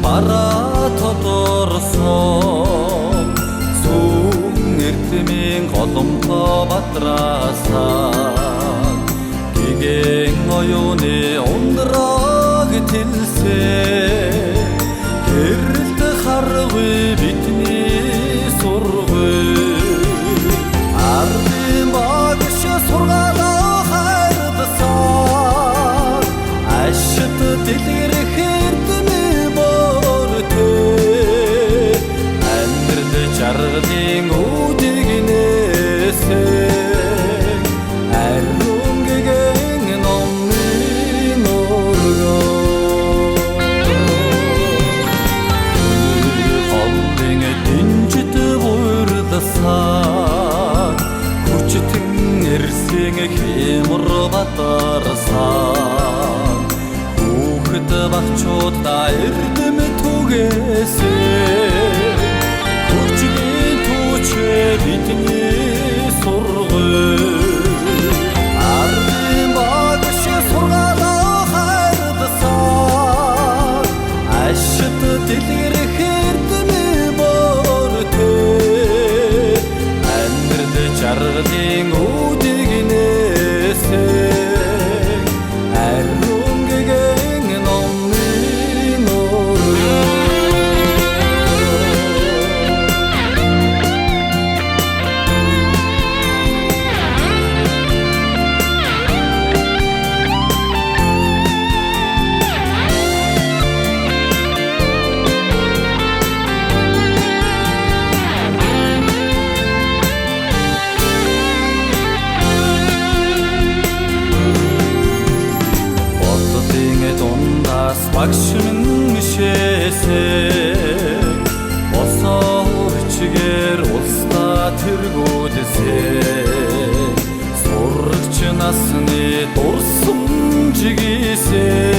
бара тодорсон сүн эртмийн голомтоо батраасан гэгэн оюуны ундраг тэлсэн гэрэлт харгүй бидний сургүй ардын багш сургаалаа хайрдсан ашид дэлгэрэх эрдэмэ бортой амьдрал жаргалын үдигнээсээ ариун гэгэн номын өргөө холдын дэнжит буйрласан хүчтэн эрсэн хэмэр батарсан хүүхэд багчууд та эрдэм түгээсээ хүчгийн түүчээ бидний сургой ардын багш сургаалаа хайрдсан ашид дэлгэрэх эрдэмэ бортой амьдрал жаргалын үдигнээсээ ариун гэгэн номын өргөө багш минь шээсээ босоо чигээр улсна тэргүүлсээ сурагч насны дурсамжигисээ